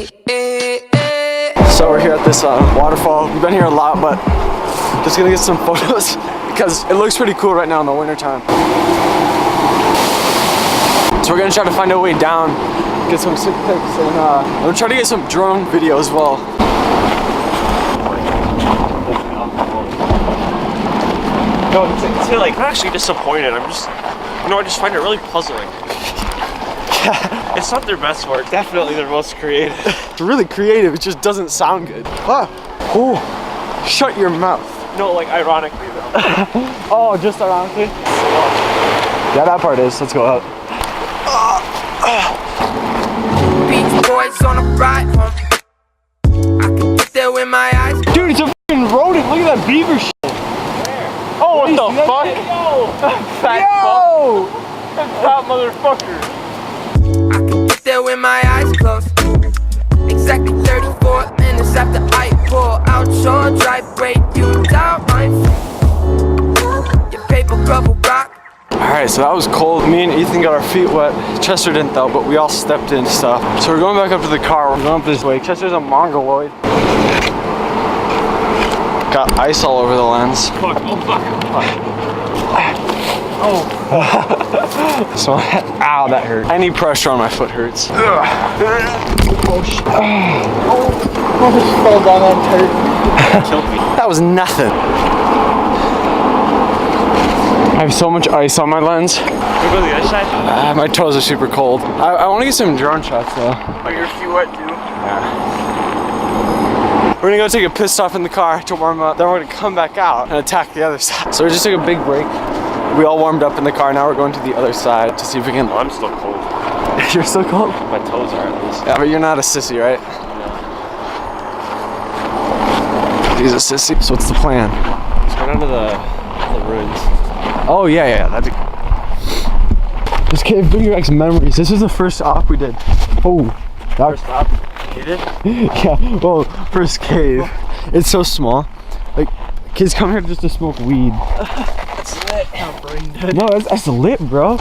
So we're here at this waterfall. We've been here a lot, but just gonna get some photos because it looks pretty cool right now in the winter time. So we're gonna try to find a way down, get some sick pics, and I'm gonna try to get some drone video as well. No, it's like, I'm actually disappointed. I just find it really puzzling. Yeah. It's not their best work, definitely their most creative. It's really creative, it just doesn't sound good. Ah, oh, shut your mouth. No, like ironically though. Oh, just ironically? Yeah, that part is. Let's go up. Beach Boys on a ride home. I can get there with my eyes. Dude, it's a fucking rodent. Look at that beaver shit. Oh, what the fuck? Yo! Fat fuck. Fat motherfucker. I can get there with my eyes closed. Exactly 34 minutes after I pull out your driveway. You down my your paper rubber rock. Alright, so that was cold. Me and Ethan got our feet wet. Chester didn't though, but we all stepped in stuff. So we're going back up to the car. We're going up this way. Chester's a mongoloid. Got ice all over the lens. Fuck, oh fuck, Oh. So, ow, that hurt. Any pressure on my foot hurts. Oh shit. Oh, I just fell down that hurt. Killed me. That was nothing. I have so much ice on my lens. Can we go to the other side? My toes are super cold. I want to get some drone shots though. Oh, your feet wet too? Yeah. We're gonna go take a piss stop in the car to warm up. Then we're gonna come back out and attack the other side. So we just took a big break. We all warmed up in the car. Now we're going to the other side to see if we can. Oh, I'm still cold. You're still cold? My toes are at least. Yeah, but you're not a sissy, right? No. He's a sissy. So what's the plan? Let's go down to the ruins. Oh yeah, that'd be. This cave brings back some memories. This is the first op we did. Oh, that First stop. You did? Yeah. Well, first cave. It's so small. Like kids come here just to smoke weed. That's lit. I'm brain dead. No, that's lit, bro.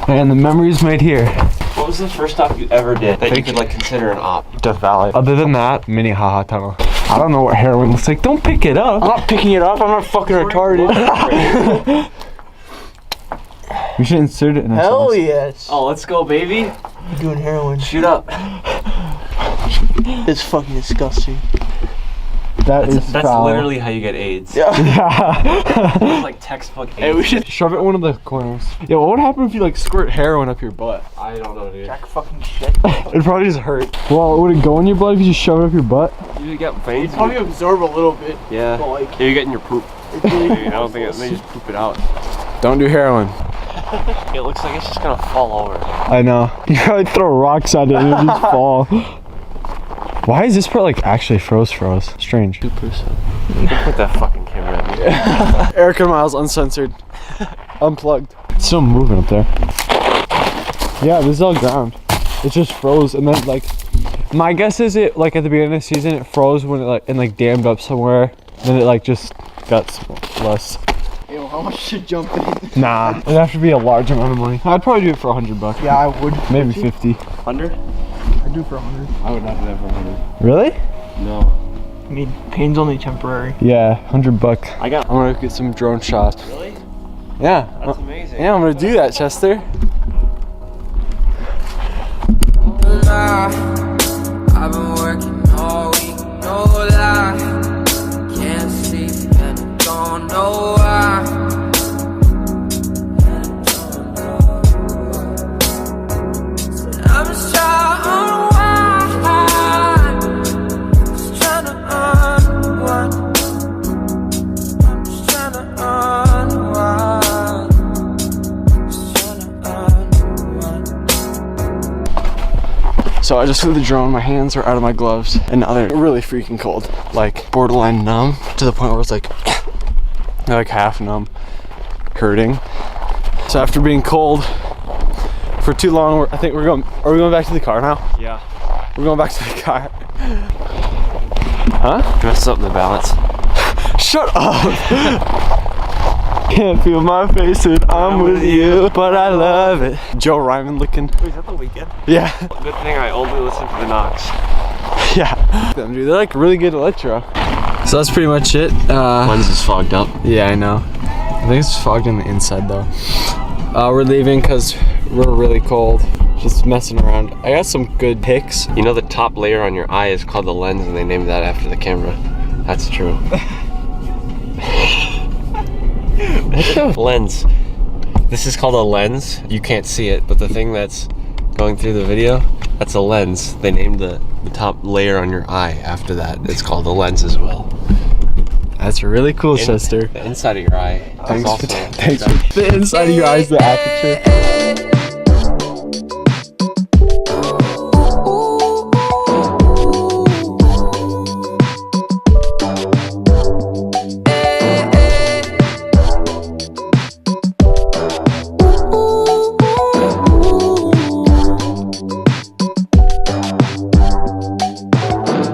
And the memories made here. What was the first stop you ever did that you could like consider an op? Death Valley. Other than that, mini haha tunnel. I don't know what heroin looks like. Don't pick it up. I'm not picking it up. I'm not fucking retarded. We should insert it in Hell ourselves. yes. Oh, let's go, baby. I'm doing heroin. Shoot up. It's fucking disgusting. That's foul. literally how you get AIDS. Yeah. It's like textbook AIDS. Hey, we should shove it in one of the corners. Yeah, what would happen if you like squirt heroin up your butt? I don't know, dude. Jack fucking shit. It'd probably just hurt. Well, would it go in your blood if you just shove it up your butt? You get veins. Probably absorb a little bit. Yeah. But like, Yeah, you get in your poop. I don't think they just poop it out. Don't do heroin. It looks like it's just gonna fall over. I know. You probably throw rocks at it and it'll just fall. Why is this part like actually froze? Strange. 2%. Don't put that fucking camera at me. Erica Miles uncensored. Unplugged. It's still moving up there. Yeah, this is all ground. It just froze and then like my guess is it like at the beginning of the season it froze when it like dammed up somewhere. Then it like just got less. yo, how much should jump in? Nah, it'd have to be a large amount of money. I'd probably do it for $100. Yeah, I would. Maybe 50. 100? I'd do for 100. I would not do that for 100. Really? No. I mean, pain's only temporary. Yeah, $100. I got. I'm gonna get some drone shots. Really? Yeah. That's amazing. Yeah, I'm gonna do that, Chester. I've been working all week, no lie. Can't sleep and I don't know why. I'm just trying to unwind. Just trying to unwind. I'm just trying to unwind. Just trying to unwind. So I just flew the drone, my hands are out of my gloves, and now they're really freaking cold. Like borderline numb, to the point where it's like, they're like half numb, hurting. So after being cold for too long, I think are we going back to the car now? Yeah. We're going back to the car. Huh? Messed up the balance. Shut up! Can't feel my face when I'm with you, but I love it. Joe Ryman looking. Wait, is that The Weeknd? Yeah. Good thing I only listen to the Knox. Yeah. Them, dude, they're like really good electro. So that's pretty much it. Lens is fogged up. Yeah, I know. I think it's fogged on the inside though. We're leaving because we're really cold. Just messing around. I got some good pics. You know the top layer on your eye is called the lens, and they named that after the camera. That's true. Lens. This is called a lens. You can't see it, but the thing that's going through the video, that's a lens. They named the top layer on your eye after that. It's called a lens as well. That's really cool, Chester. The inside of your eye. Thanks. Also, Thanks. The inside of your eyes, the aperture.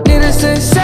Needless to say,